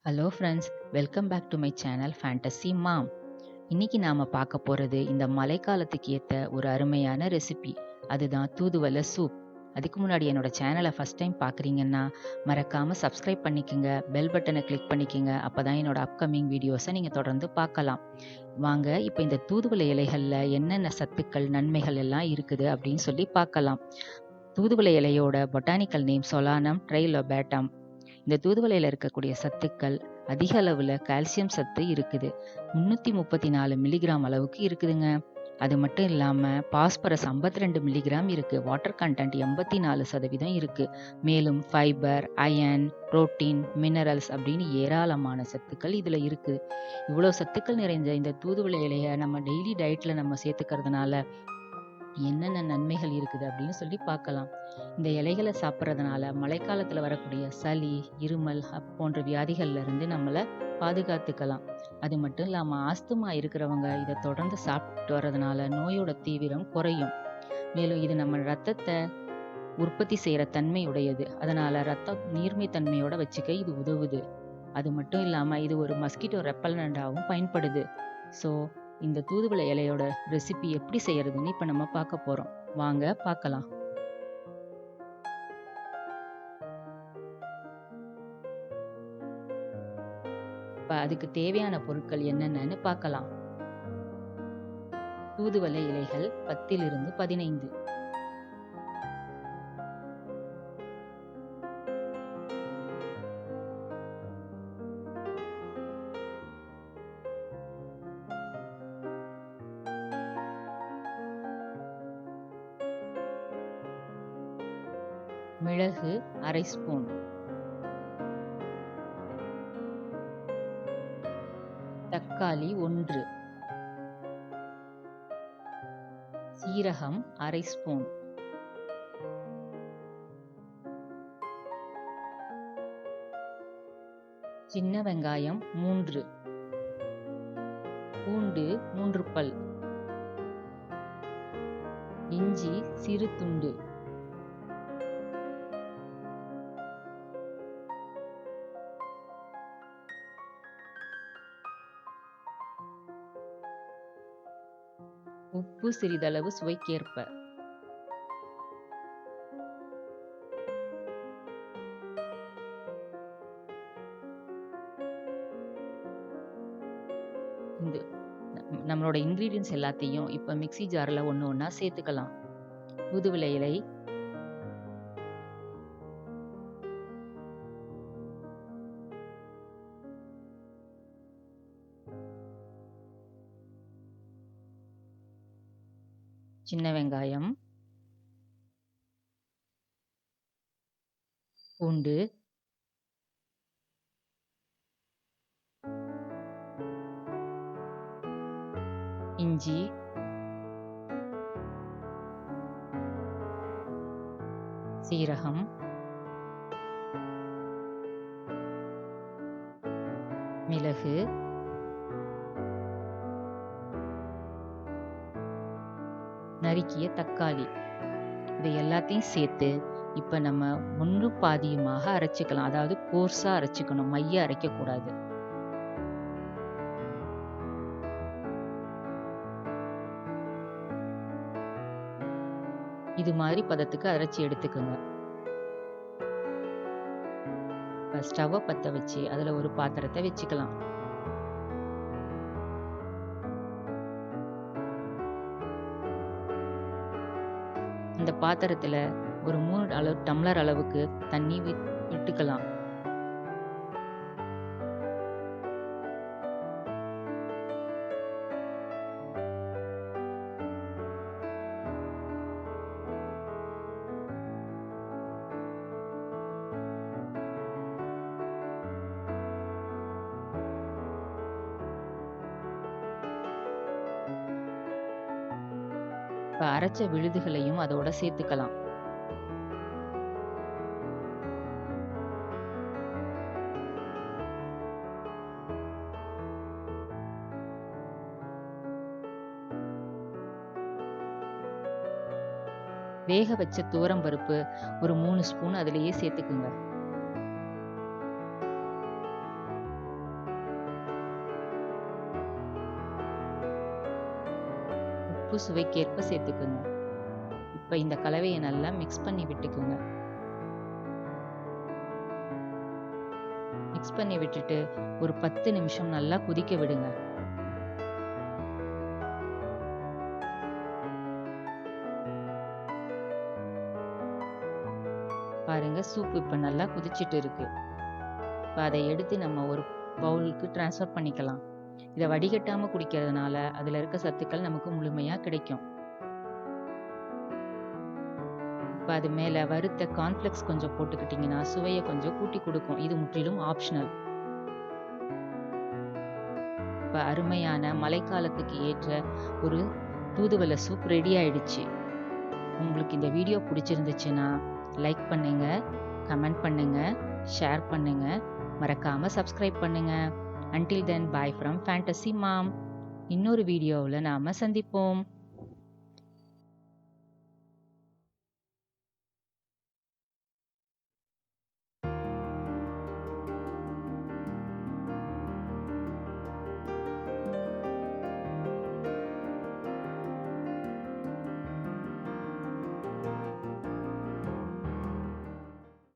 Hello friends, welcome back to my channel fantasy mom. இன்னைக்கு நாம பார்க்க போறது இந்த மழைக்காலத்துக்கு ஏத்த ஒரு அருமையான ரெசிபி. அதுதான் தூதுவளை சூப். அதுக்கு முன்னாடி என்னோட சேனலை ஃபர்ஸ்ட் டைம் பார்க்குறீங்கன்னா மறக்காம சப்ஸ்கிரைப் பண்ணிக்கோங்க, பெல் பட்டனை கிளிக் பண்ணிக்கோங்க. அப்பதான் என்னோட அப்கமிங் வீடியோஸை நீங்க தொடர்ந்து பார்க்கலாம். வாங்க இப்போ இந்த தூதுவளை இலைகள்ல என்னென்ன சத்துக்கள், நன்மைகள் எல்லாம் இருக்குது அப்படின்னு சொல்லி பார்க்கலாம். தூதுவளை இலையோட பொட்டானிக்கல் நேம் சொலானம் ட்ரைலோபேட்டம். இந்த தூதுவளையில இருக்கக்கூடிய சத்துக்கள் அதிக அளவுல கால்சியம் சத்து இருக்குது. 334 மில்லிகிராம் அளவுக்கு இருக்குதுங்க. அது மட்டும் இல்லாம பாஸ்பரஸ் 52 மில்லிகிராம் இருக்கு. வாட்டர் கண்டென்ட் 84% இருக்கு. மேலும் ஃபைபர், அயன், புரோட்டீன், மினரல்ஸ் அப்படின்னு ஏராளமான சத்துக்கள் இதுல இருக்கு. இவ்வளவு சத்துக்கள் நிறைந்த இந்த தூதுவளை இலைய நம்ம டெய்லி டயட்ல நம்ம சேர்த்துக்கிறதுனால என்னென்ன நன்மைகள் இருக்குது அப்படின்னு சொல்லி பார்க்கலாம். இந்த இலைகளை சாப்பிட்றதுனால மழைக்காலத்துல வரக்கூடிய சளி, இருமல் போன்ற வியாதிகள்ல இருந்து நம்மளை பாதுகாத்துக்கலாம். அது மட்டும் இல்லாம ஆஸ்துமா இருக்கிறவங்க இதை தொடர்ந்து சாப்பிட்டு வர்றதுனால நோயோட தீவிரம் குறையும். மேலும் இது நம்ம ரத்தத்தை உற்பத்தி செய்யற தன்மை உடையது. அதனால ரத்த நீர்மை தன்மையோட வச்சுக்க இது உதவுது. அது மட்டும் இல்லாம இது ஒரு மஸ்கிட்டோ ரெப்பலண்டாகவும் பயன்படுது. ஸோ இந்த தூதுவளை இலையோட ரெசிபி எப்படி செய்யறதுன்னு இப்ப நம்ம பார்க்க போறோம். வாங்க பார்க்கலாம். இப்ப அதுக்கு தேவையான பொருட்கள் என்னென்னு பார்க்கலாம். தூதுவளை இலைகள் 10 to 15. மிளகு 1/2 ஸ்பூன். தக்காளி 1. சீரகம் 1/2 ஸ்பூன். சின்ன வெங்காயம் 3. பூண்டு 3 பல். இஞ்சி சிறு துண்டு. உப்பு சிறிதளவு சுவைக்கேற்ப. இந்த நம்மளோட இன்கிரீடியன்ஸ் எல்லாத்தையும் இப்ப மிக்ஸி ஜார்ல ஒண்ணா சேர்த்துக்கலாம். தூதுவளை இலை, சின்ன வெங்காயம், பூண்டு, இஞ்சி, சீரகம், மிளகு, நறுக்கிய தக்காளி, இதை எல்லாத்தையும் சேர்த்து இப்ப நம்ம ஒன்று பாதியுமாக அரைச்சுக்கலாம். அதாவது கோர்ஸா அரைச்சுக்கணும், மைய அரைக்க கூடாது. இது மாதிரி பதத்துக்கு அரைச்சி எடுத்துக்கோங்க. ஸ்டவ்வை பத்த வச்சு அதுல ஒரு பாத்திரத்தை வச்சுக்கலாம். இந்த பாத்திரத்துல ஒரு 3 டம்ளர் அளவுக்கு தண்ணி விட்டுக்கலாம். இப்ப அரைச்ச விழுதுகளையும் அதோட சேர்த்துக்கலாம். வேக வச்ச துவரம் பருப்பு ஒரு 3 ஸ்பூன் அதிலேயே சேர்த்துக்குங்க. உப்பு சுவைக்கேற்ப சேர்த்துக்குங்க. இப்போ இந்த கலவையை நல்லா மிக்ஸ் பண்ணி விட்டுக்குங்க. மிக்ஸ் பண்ணி விட்டுட்டு ஒரு 10 நிமிஷம் நல்லா கொதிக்க விடுங்க. பாருங்க, சூப் இப்போ நல்லா கொதிச்சிட்டு இருக்கு. இப்போ அதை எடுத்து நம்ம ஒரு பவுலுக்கு ட்ரான்ஸ்ஃபர் பண்ணிக்கலாம். இதை வடிகட்டாம குடிக்கிறதுனால அதுல இருக்க சத்துக்கள் நமக்கு முழுமையா கிடைக்கும். இப்போ அது மேல வறுத்த கார்ன்ஃப்ளெக்ஸ் கொஞ்சம் போட்டுக்கிட்டீங்கன்னா சுவையை கொஞ்சம் கூட்டி கொடுக்கும். இது முற்றிலும் ஆப்ஷனல். இப்போ அருமையான மழைக்காலத்துக்கு ஏற்ற ஒரு தூதுவளை சூப் ரெடி ஆயிடுச்சு. உங்களுக்கு இந்த வீடியோ பிடிச்சிருந்துச்சுன்னா லைக் பண்ணுங்க, கமெண்ட் பண்ணுங்க, ஷேர் பண்ணுங்க, மறக்காம சப்ஸ்கிரைப் பண்ணுங்க. Until then, bye from Fantasy Mom. இன்னொரு வீடியோவில் நாம சந்திப்போம்.